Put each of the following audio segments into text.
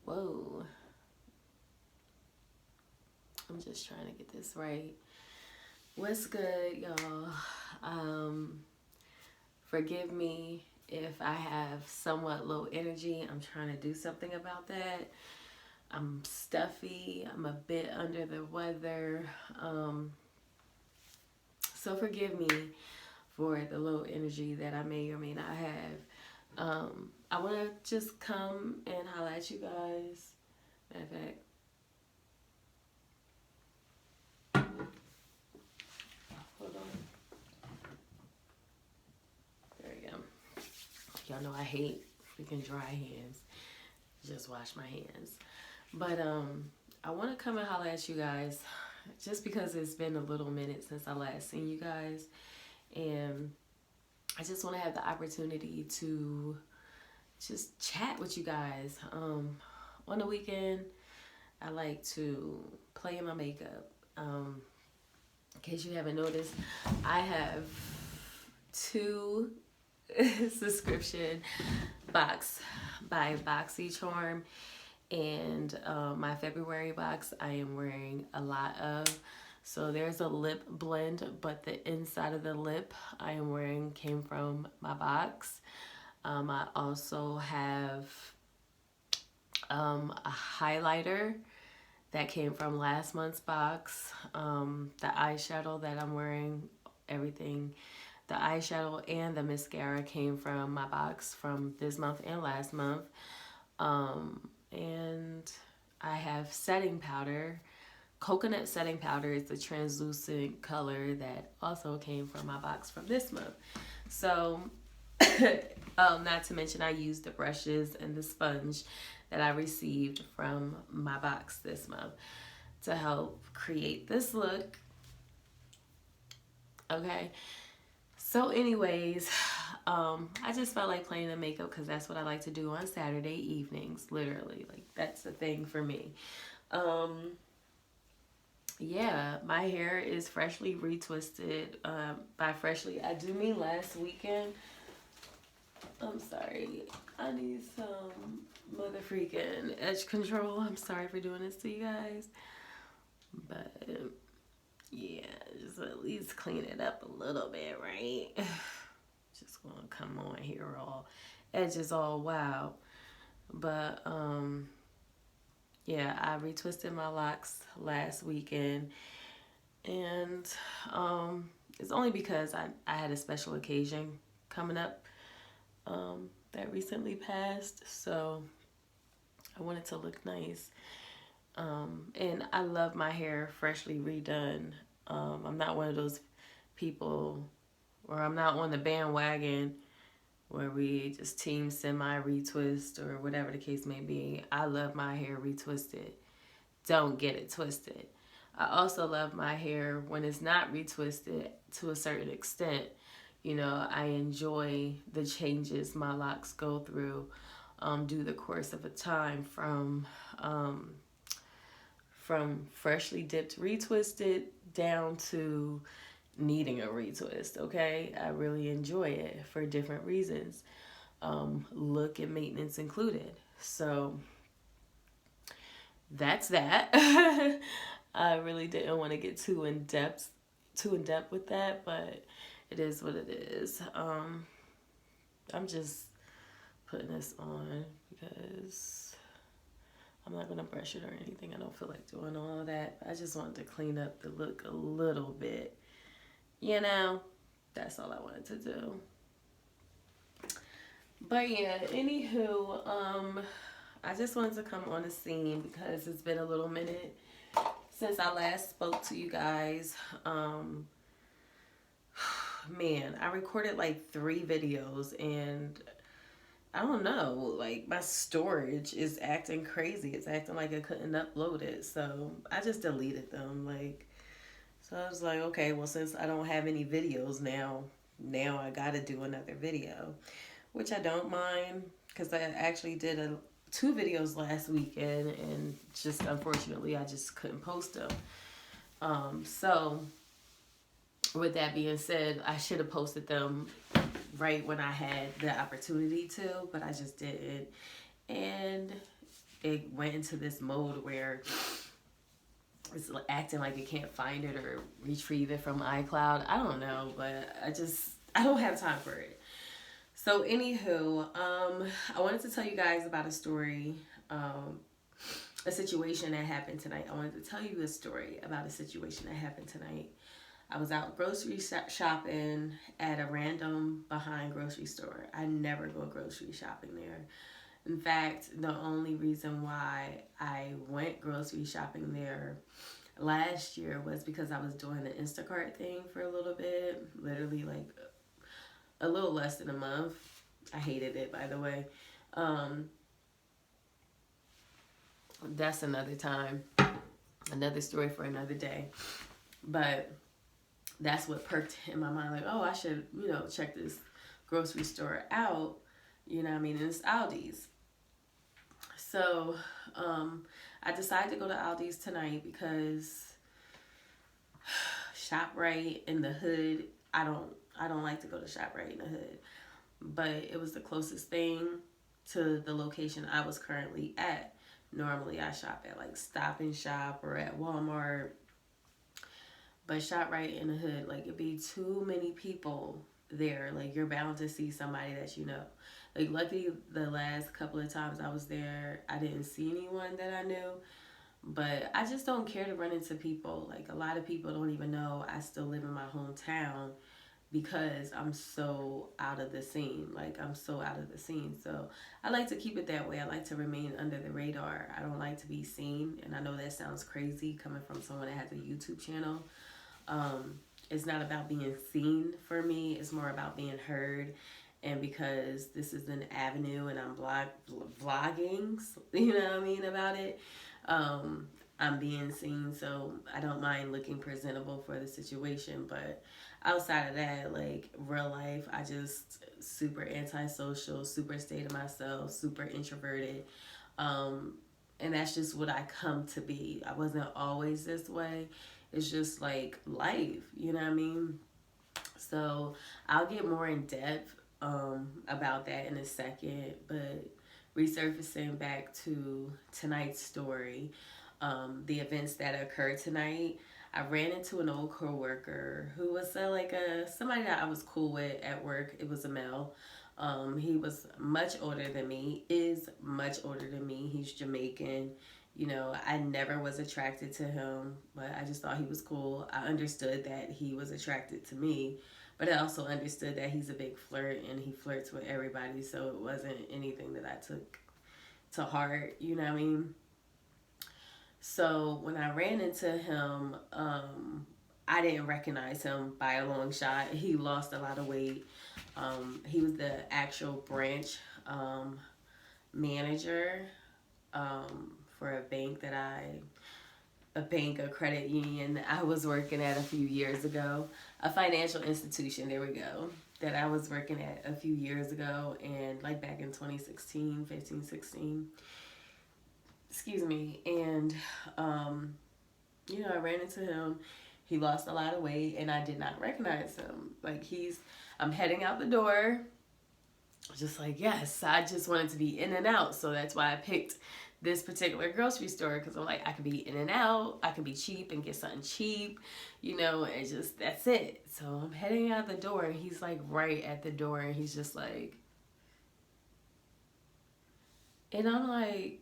Whoa. I'm just trying to get this right. What's good, y'all? Forgive me if I have somewhat low energy. I'm trying to do something about that. I'm stuffy. I'm a bit under the weather. So forgive me for the low energy that I may or may not have. I want to just come and holler at you guys. Matter of fact, hold on. There we go. Y'all know I hate freaking dry hands. Just wash my hands. But I want to come and holler at you guys just because it's been a little minute since I last seen you guys. And I just want to have the opportunity to just chat with you guys. On the weekend, I like to play in my makeup. In case you haven't noticed, I have 2 subscription box by BoxyCharm, and my February box I am wearing a lot of. So there's a lip blend, but the inside of the lip I am wearing came from my box. I also have a highlighter that came from last month's box. The eyeshadow that I'm wearing, everything, the eyeshadow and the mascara came from my box from this month and last month. And I have setting powder. Coconut setting powder is the translucent color that also came from my box from this month. So, not to mention I used the brushes and the sponge that I received from my box this month to help create this look. Okay. So anyways, I just felt like playing the makeup because that's what I like to do on Saturday evenings, literally. Like, that's the thing for me. Yeah, my hair is freshly retwisted. By freshly, I do mean last weekend. I'm sorry. I need some mother freaking edge control. I'm sorry for doing this to you guys. But yeah, just at least clean it up a little bit, right? Just gonna come on here all edges all wow. But yeah, I retwisted my locks last weekend, and it's only because I had a special occasion coming up that recently passed, so I wanted to look nice. And I love my hair freshly redone. I'm not one of those people, or I'm not on the bandwagon where we just team semi retwist or whatever the case may be. I love my hair retwisted. Don't get it twisted. I also love my hair when it's not retwisted to a certain extent. You know, I enjoy the changes my locks go through due the course of a time from freshly dipped retwisted down to needing a retwist. Okay, I really enjoy it for different reasons, look and maintenance included. So that's that. I really didn't want to get too in depth with that, but it is what it is. I'm just putting this on because I'm not gonna brush it or anything. I don't feel like doing all of that. I just wanted to clean up the look a little bit. You know, that's all I wanted to do. But yeah, anywho, I just wanted to come on the scene because it's been a little minute since I last spoke to you guys. Man, I recorded like 3 videos, and I don't know, like my storage is acting crazy. It's acting like I couldn't upload it, so I just deleted them. Like, so I was like, okay, well, since I don't have any videos now I gotta do another video, which I don't mind because I actually did 2 videos last weekend, and just unfortunately I just couldn't post them. So with that being said, I should have posted them right when I had the opportunity to, but I just didn't. And it went into this mode where it's acting like it can't find it or retrieve it from iCloud. I don't know, but I don't have time for it. So anywho, I wanted to tell you guys about a story, a situation that happened tonight. I wanted to tell you a story about a situation that happened tonight. I was out grocery shopping at a random behind grocery store. I never go grocery shopping there. In fact, the only reason why I went grocery shopping there last year was because I was doing the Instacart thing for a little bit, literally like a little less than a month. I hated it, by the way. That's another time, another story for another day. But that's what perked in my mind, like, oh, I should, check this grocery store out. You know what I mean? And it's Aldi's. So I decided to go to Aldi's tonight because ShopRite in the hood, I don't like to go to ShopRite in the hood. But it was the closest thing to the location I was currently at. Normally I shop at like Stop and Shop or at Walmart. But ShopRite in the hood, like, it'd be too many people there. Like, you're bound to see somebody that you know. Like, luckily, the last couple of times I was there, I didn't see anyone that I knew. But I just don't care to run into people. Like, a lot of people don't even know I still live in my hometown because I'm so out of the scene. Like, I'm so out of the scene. So I like to keep it that way. I like to remain under the radar. I don't like to be seen. And I know that sounds crazy coming from someone that has a YouTube channel. It's not about being seen for me. It's more about being heard. And because this is an avenue and I'm vlogging, you know what I mean, about it, I'm being seen. So I don't mind looking presentable for the situation. But outside of that, like, real life, I just super antisocial, super stay to myself, super introverted. And that's just what I come to be. I wasn't always this way. It's just like life, you know what I mean? So I'll get more in depth about that in a second. But resurfacing back to tonight's story, the events that occurred tonight, I ran into an old coworker who was somebody that I was cool with at work. It was a male. He was much older than me, is much older than me. He's Jamaican. I never was attracted to him, but I just thought he was cool. I understood that he was attracted to me, but I also understood that he's a big flirt and he flirts with everybody, so it wasn't anything that I took to heart, you know what I mean? So when I ran into him, I didn't recognize him by a long shot. He lost a lot of weight. He was the actual branch manager for a credit union I was working at a few years ago, a financial institution, there we go, that I was working at a few years ago, and like back in 2016, 15, 16, excuse me, and I ran into him. He lost a lot of weight, and I did not recognize him. Like, I'm heading out the door, just like, yes, I just wanted to be in and out, so that's why I picked this particular grocery store, because I'm like, I could be in and out, I could be cheap and get something cheap, and just, that's it. So I'm heading out the door, and he's like right at the door, and he's just like, and I'm like,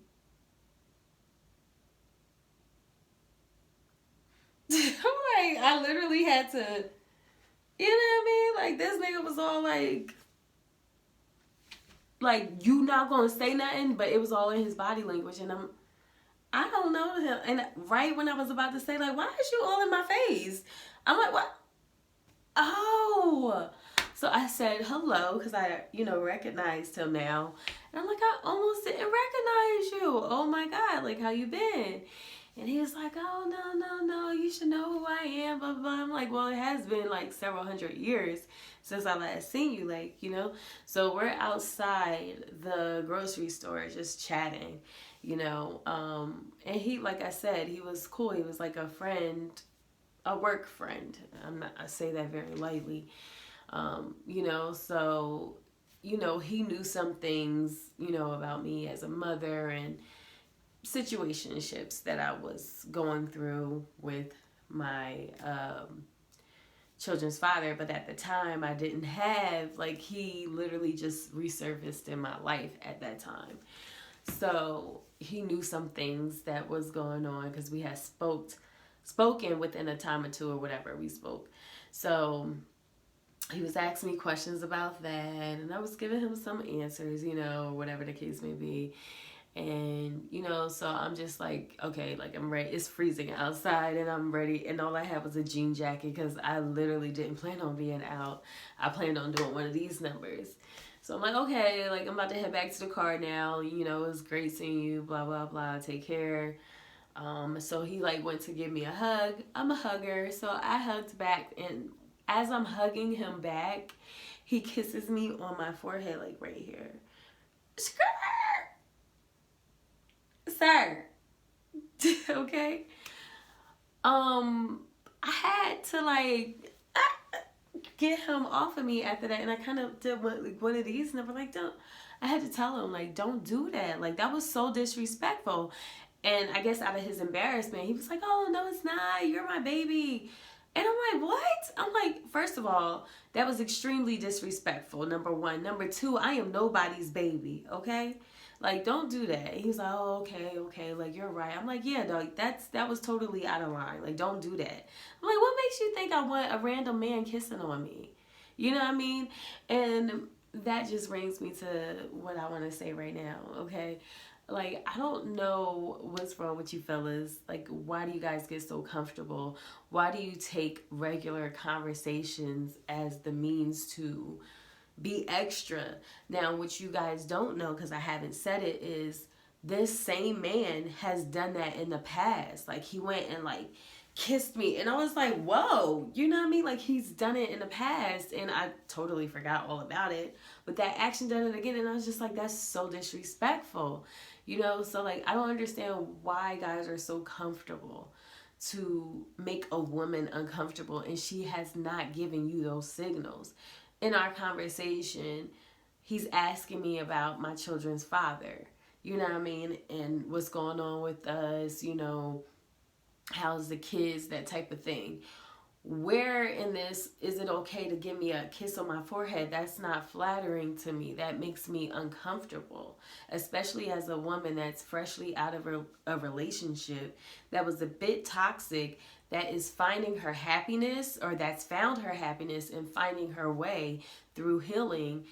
I literally had to, you know what I mean? Like, this nigga was all like, you not gonna say nothing, but it was all in his body language, and I don't know him. And right when I was about to say, like, why is you all in my face? I'm like, what? Oh. So I said hello, because I, recognized him now. And I'm like, I almost didn't recognize you. Oh my God, like, how you been? And he was like, oh, no, you should know who I am, blah, blah. I'm like, well, it has been like several hundred years since I last seen you, So we're outside the grocery store just chatting, and he, like I said, he was cool. He was like a friend, a work friend. I say that very lightly, so, he knew some things, about me as a mother, and situationships that I was going through with my children's father, but at the time I didn't have, like, he literally just resurfaced in my life at that time. So he knew some things that was going on because we had spoken within a time or two or whatever we spoke. So he was asking me questions about that, and I was giving him some answers, you know, whatever the case may be. And, you know, so I'm just like, okay, like, I'm ready. It's freezing outside and I'm ready. And all I had was a jean jacket because I literally didn't plan on being out. I planned on doing one of these numbers. So I'm like, okay, like, I'm about to head back to the car now. You know, it was great seeing you, blah, blah, blah. Take care. So he, like, went to give me a hug. I'm a hugger. So I hugged back. And as I'm hugging him back, he kisses me on my forehead, like, right here. Sir. Okay. I had to, like, get him off of me after that, and I kind of did one of these, and I was like, don't. I had to tell him, like, don't do that. Like, that was so disrespectful. And I guess out of his embarrassment, he was like, oh, no, it's not. You're my baby. And I'm like, what? I'm like, first of all, that was extremely disrespectful, number one. Number two, I am nobody's baby, okay? Like, don't do that. He was like, oh, okay, like, you're right. I'm like, yeah, dog, that was totally out of line. Like, don't do that. I'm like, what makes you think I want a random man kissing on me? You know what I mean? And that just brings me to what I want to say right now, okay? Like, I don't know what's wrong with you fellas. Like, why do you guys get so comfortable? Why do you take regular conversations as the means to be extra? Now, what you guys don't know, because I haven't said it, is this same man has done that in the past. Like, he went and, like, kissed me, and I was like, whoa, you know what I mean? Like, he's done it in the past, and I totally forgot all about it, but that action done it again, and I was just like, that's so disrespectful, you know? So, like, I don't understand why guys are so comfortable to make a woman uncomfortable, and she has not given you those signals. In our conversation, he's asking me about my children's father, you know what I mean, and what's going on with us, you know, how's the kids, that type of thing. Where in this is it okay to give me a kiss on my forehead? That's not flattering to me. That makes me uncomfortable, especially as a woman that's freshly out of a relationship that was a bit toxic, that is finding her happiness, or that's found her happiness and finding her way through healing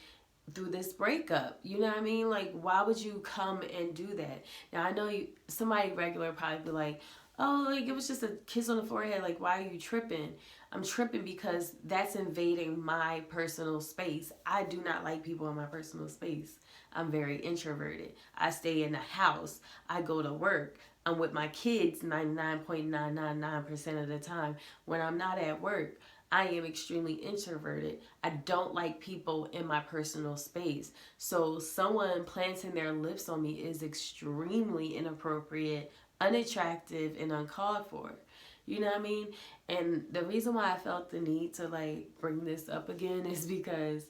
through this breakup. You know what I mean? Like, why would you come and do that? Now, I know somebody regular probably be like, oh, like, it was just a kiss on the forehead. Like, why are you tripping? I'm tripping because that's invading my personal space. I do not like people in my personal space. I'm very introverted. I stay in the house. I go to work. I'm with my kids 99.999% of the time. When I'm not at work, I am extremely introverted. I don't like people in my personal space. So someone planting their lips on me is extremely inappropriate, unattractive, and uncalled for. You know what I mean? And the reason why I felt the need to, like, bring this up again is because,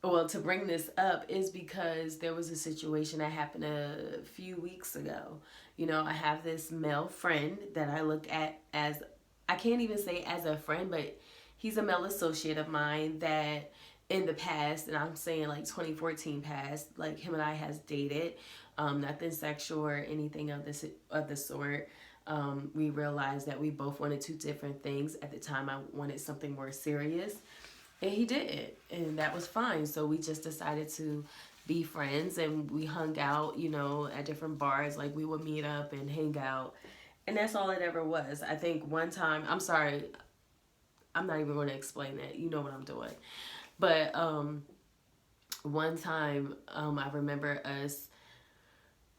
well, to bring this up is because there was a situation that happened a few weeks ago. You know, I have this male friend that I look at as, I can't even say as a friend, but he's a male associate of mine that in the past, and I'm saying like 2014 past, like, him and I has dated, nothing sexual or anything of the sort. We realized that we both wanted two different things. At the time, I wanted something more serious, and he didn't, and that was fine. So we just decided to be friends, and we hung out, you know, at different bars. Like, we would meet up and hang out, and that's all it ever was. I think one time, I'm sorry, I'm not even going to explain that. You know what I'm doing. But one time, I remember us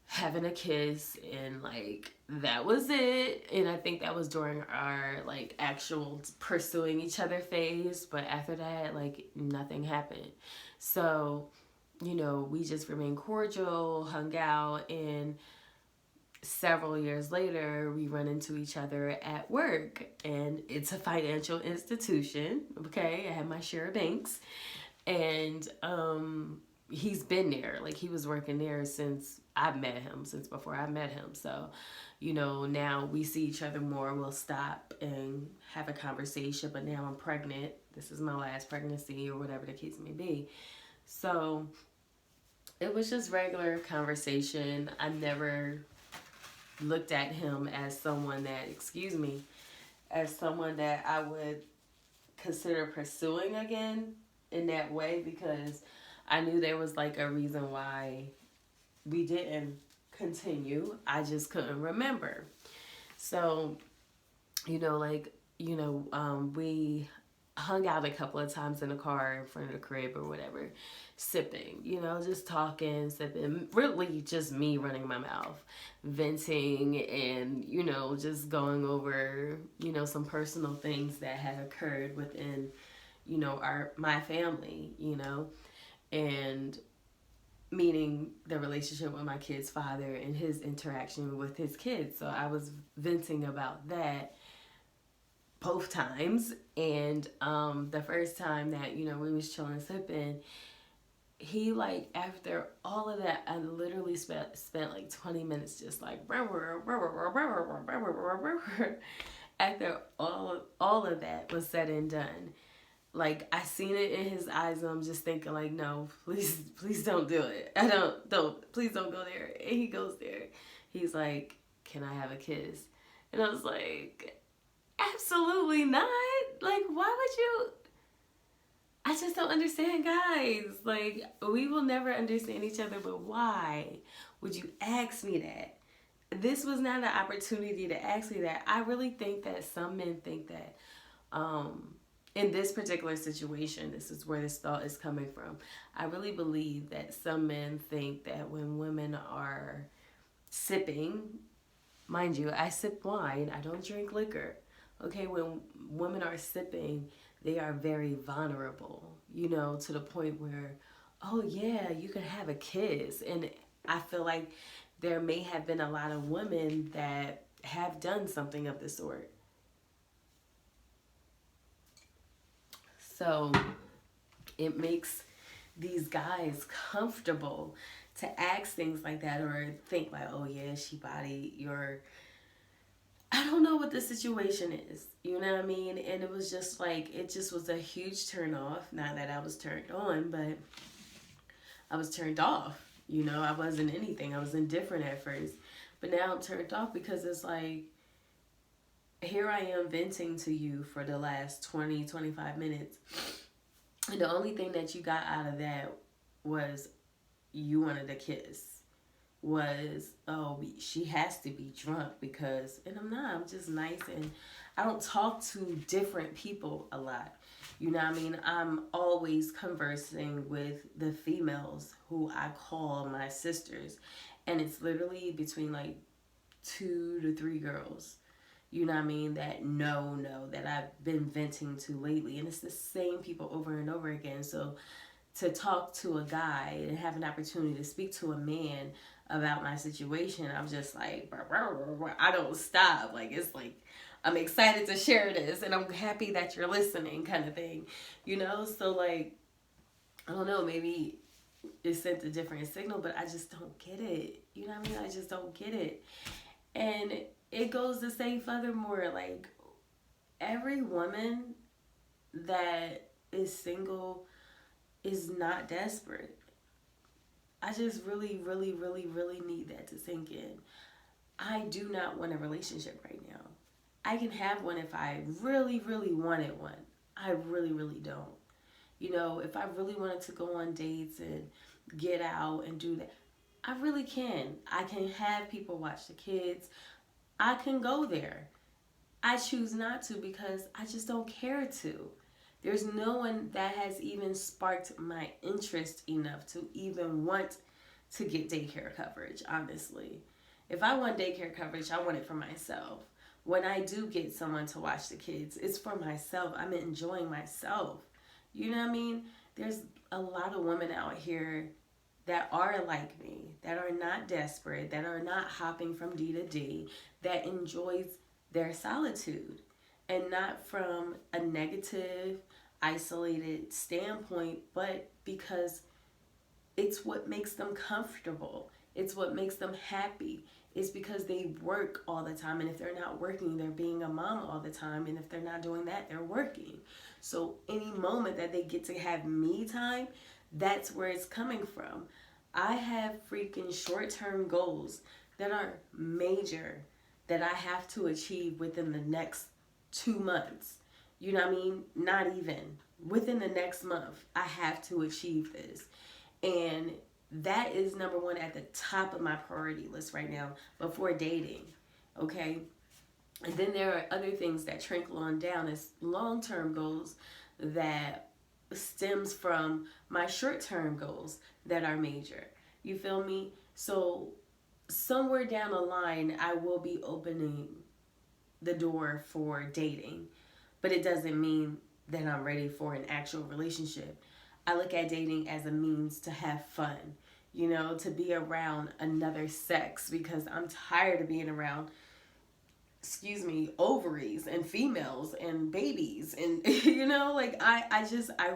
having a kiss, and, like, that was it. And I think that was during our, like, actual pursuing each other phase. But after that, like, nothing happened. So, you know, we just remained cordial, hung out, and several years later, we run into each other at work, and it's a financial institution, okay? I had my share of banks, and he's been there. Like, he was working there since I've met him since before I met him. So, you know, now we see each other more. We'll stop and have a conversation. But now I'm pregnant. This is my last pregnancy or whatever the case may be. So it was just regular conversation. I never looked at him as someone that, as someone that I would consider pursuing again in that way, because I knew there was like a reason why we didn't continue. I just couldn't remember. So, you know, we hung out a couple of times in the car in front of the crib or whatever, sipping, you know, just talking, sipping, really just me running my mouth, venting, and, you know, just going over, you know, some personal things that had occurred within, you know, my family, you know, and meaning the relationship with my kid's father and his interaction with his kids. So I was venting about that both times. And the first time that, you know, we was chilling, sipping, he, like, after all of that, I literally spent like 20 minutes just like after all of that was said and done. Like, I seen it in his eyes, and I'm just thinking, like, no, please don't do it. Please don't go there. And he goes there. He's like, can I have a kiss? And I was like, absolutely not. Like, why would you? I just don't understand, guys. Like, we will never understand each other, but why would you ask me that? This was not an opportunity to ask me that. I really think that some men think that, in this particular situation, this is where this thought is coming from. I really believe that some men think that when women are sipping, mind you, I sip wine, I don't drink liquor. Okay, when women are sipping, they are very vulnerable, you know, to the point where, oh yeah, you can have a kiss. And I feel like there may have been a lot of women that have done something of the sort. So it makes these guys comfortable to ask things like that, or think like, oh yeah, she body your, I don't know what the situation is, you know what I mean? And it was just like, it just was a huge turn off. Not that I was turned on, but I was turned off. You know, I wasn't anything. I was indifferent at first, but now I'm turned off because it's like, here I am venting to you for the last 20, 25 minutes. And the only thing that you got out of that was you wanted a kiss. Was, oh, she has to be drunk because, and I'm not, I'm just nice, and I don't talk to different people a lot. You know what I mean? I'm always conversing with the females who I call my sisters. And it's literally between like 2 to 3 girls, you know what I mean, that that I've been venting to lately. And it's the same people over and over again. So to talk to a guy and have an opportunity to speak to a man about my situation, I'm just like, I don't stop. Like, it's like, I'm excited to share this and I'm happy that you're listening, kind of thing, you know? So like, I don't know, maybe it sent a different signal, but I just don't get it. You know what I mean? I just don't get it. And it goes to say furthermore, like, every woman that is single is not desperate. I just really, really, really, really need that to sink in. I do not want a relationship right now. I can have one if I really, really wanted one. I really, really don't. You know, if I really wanted to go on dates and get out and do that, I really can. I can have people watch the kids. I can go there. I choose not to because I just don't care to. There's no one that has even sparked my interest enough to even want to get daycare coverage, honestly. If I want daycare coverage, I want it for myself. When I do get someone to watch the kids, it's for myself. I'm enjoying myself. You know what I mean? There's a lot of women out here that are like me, that are not desperate, that are not hopping from D to D, that enjoys their solitude, and not from a negative, isolated standpoint, but because it's what makes them comfortable. It's what makes them happy. It's because they work all the time. And if they're not working, they're being a mom all the time. And if they're not doing that, they're working. So any moment that they get to have me time, that's where it's coming from. I have freaking short-term goals that are major that I have to achieve within the next 2 months. You know what I mean? Not even. Within the next month, I have to achieve this. And that is number one at the top of my priority list right now before dating. Okay? And then there are other things that trickle on down as long-term goals that stems from my short-term goals that are major. You feel me? So somewhere down the line, I will be opening the door for dating, but it doesn't mean that I'm ready for an actual relationship. I look at dating as a means to have fun, you know, to be around another sex, because I'm tired of being around, ovaries and females and babies and, you know, like I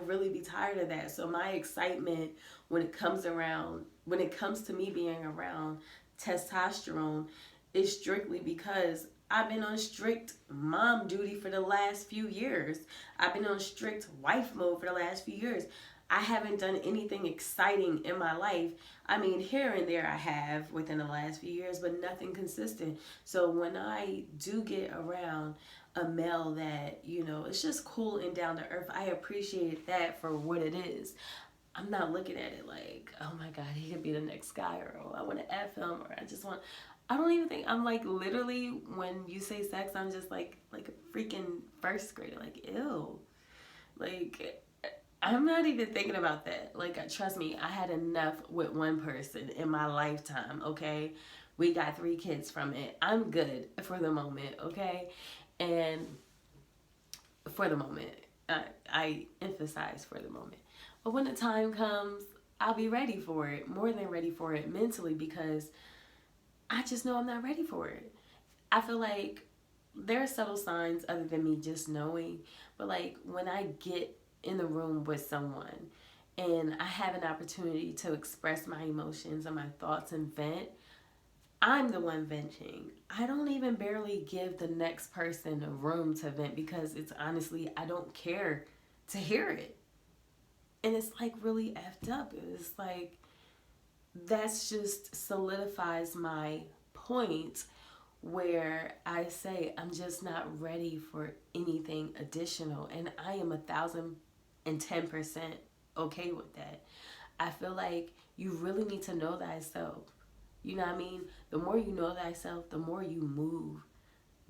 really be tired of that. So my excitement when it comes to me being around testosterone is strictly because I've been on strict mom duty for the last few years. I've been on strict wife mode for the last few years. I haven't done anything exciting in my life. I mean, here and there I have within the last few years, but nothing consistent. So when I do get around a male that, you know, it's just cool and down to earth, I appreciate that for what it is. I'm not looking at it like, oh my God, he could be the next guy, or oh, I want to F him, or I don't even think, I'm like, literally, when you say sex, I'm just like a freaking first grader, like, ew. Like, I'm not even thinking about that. Like, trust me, I had enough with one person in my lifetime, okay? We got 3 kids from it. I'm good for the moment, okay? And for the moment, I emphasize for the moment. But when the time comes, I'll be ready for it, more than ready for it mentally, because I just know I'm not ready for it. I feel like there are subtle signs other than me just knowing, but like when I get in the room with someone and I have an opportunity to express my emotions and my thoughts and vent, I'm the one venting. I don't even barely give the next person a room to vent, because it's honestly, I don't care to hear it. And it's like really effed up. It's like, that's just solidifies my point where I say I'm just not ready for anything additional. And I am 1,010% okay with that. I feel like you really need to know thyself. You know what I mean? The more you know thyself, the more you move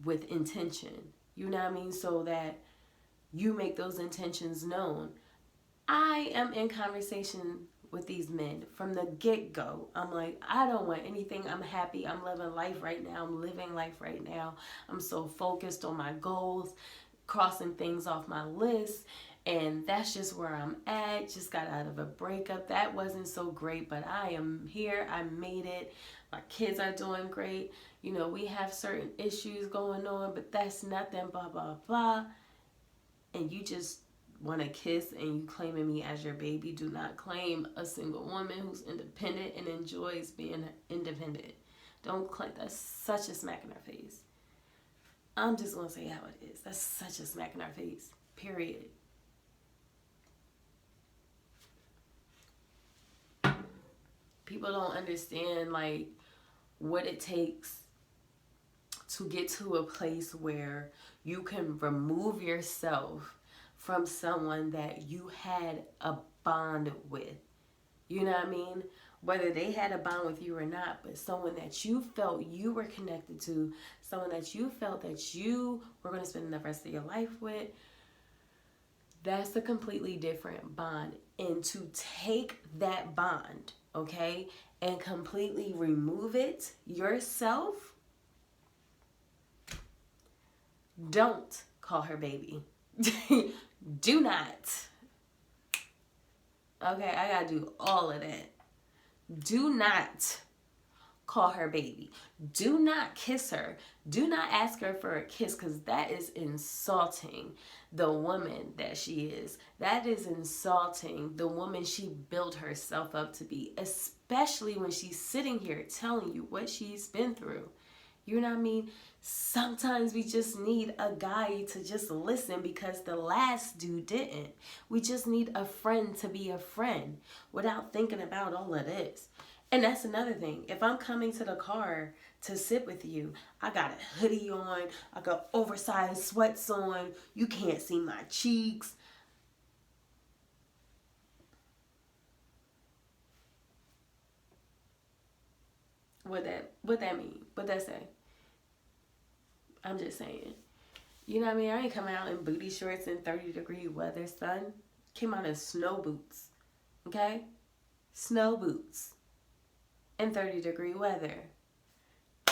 with intention. You know what I mean? So that you make those intentions known. I am in conversation with these men from the get-go. I'm like, I don't want anything. I'm happy. I'm living life right now. I'm living life right now. I'm so focused on my goals, crossing things off my list. And that's just where I'm at. Just got out of a breakup. That wasn't so great, but I am here. I made it. My kids are doing great. You know, we have certain issues going on, but that's nothing, blah, blah, blah. And you just want to kiss and you claiming me as your baby. Do not claim a single woman who's independent and enjoys being independent. Don't claim. That's such a smack in our face. I'm just going to say how it is. That's such a smack in our face. Period. People don't understand like what it takes to get to a place where you can remove yourself from someone that you had a bond with. You know what I mean? Whether they had a bond with you or not, but someone that you felt you were connected to, someone that you felt that you were going to spend the rest of your life with, that's a completely different bond. And to take that bond, okay, and completely remove it yourself, don't call her baby. Do not. Okay, I gotta do all of that. Do not call her baby. Do not kiss her. Do not ask her for a kiss, because that is insulting the woman that she is. That is insulting the woman she built herself up to be, especially when she's sitting here telling you what she's been through. You know what I mean? Sometimes we just need a guy to just listen, because the last dude didn't. We just need a friend to be a friend without thinking about all of this. And that's another thing. If I'm coming to the car to sit with you, I got a hoodie on, I got oversized sweats on, you can't see my cheeks. What that mean? What that say? I'm just saying. You know what I mean? I ain't coming out in booty shorts in 30-degree weather, son. Came out in snow boots. Okay? Snow boots in 30-degree weather.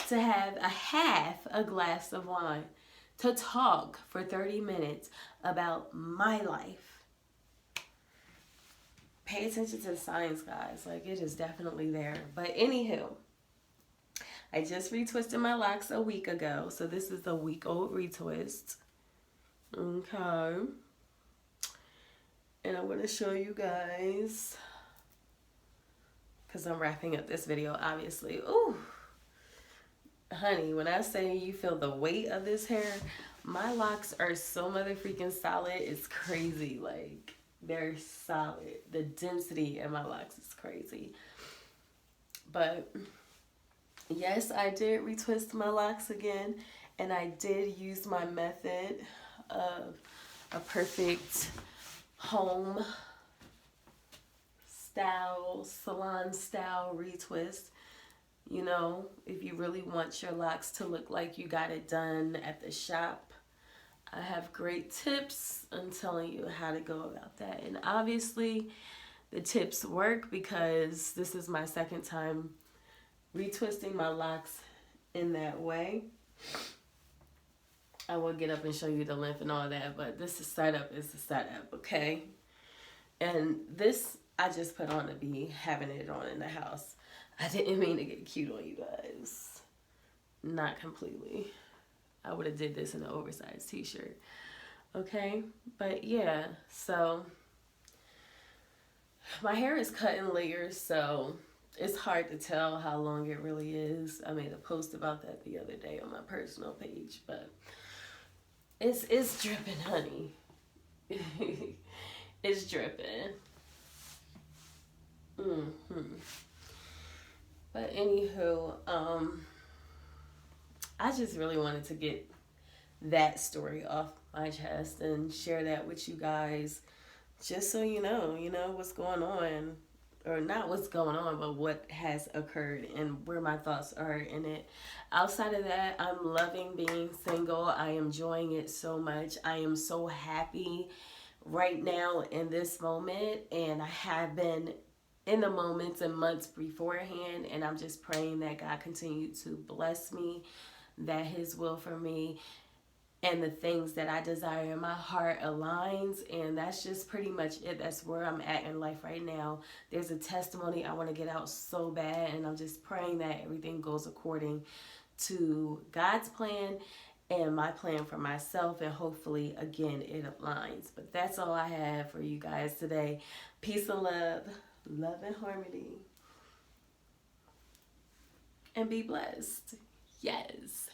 To have half a glass of wine. To talk for 30 minutes about my life. Pay attention to the signs, guys. Like, it is definitely there. But anywho, I just retwisted my locks a week ago. So this is a week-old retwist. Okay. And I'm going to show you guys, because I'm wrapping up this video, obviously. Ooh. Honey, when I say you feel the weight of this hair, my locks are so mother-freaking solid. It's crazy. Like, they're solid. The density in my locks is crazy. But yes, I did retwist my locks again, and I did use my method of a perfect home style, salon style retwist. You know, if you really want your locks to look like you got it done at the shop, I have great tips on telling you how to go about that. And obviously the tips work, because this is my second time retwisting my locks in that way. I will get up and show you the length and all that, but this setup is the setup, okay? And this I just put on to be having it on in the house. I didn't mean to get cute on you guys. Not completely. I would have did this in an oversized t-shirt. Okay? But yeah, so my hair is cut in layers, so it's hard to tell how long it really is. I made a post about that the other day on my personal page, but it's dripping, honey. It's dripping. But anywho, I just really wanted to get that story off my chest and share that with you guys, just so you know what's going on, or not what's going on, but what has occurred and where my thoughts are in it. Outside of that, I'm loving being single. I am enjoying it so much. I am so happy right now in this moment, and I have been in the moments and months beforehand, and I'm just praying that God continue to bless me, that his will for me and the things that I desire in my heart aligns. And that's just pretty much it. That's where I'm at in life right now. There's a testimony I want to get out so bad, and I'm just praying that everything goes according to God's plan and my plan for myself, and hopefully again it aligns. But that's all I have for you guys today. Peace and love and harmony, and be blessed. Yes.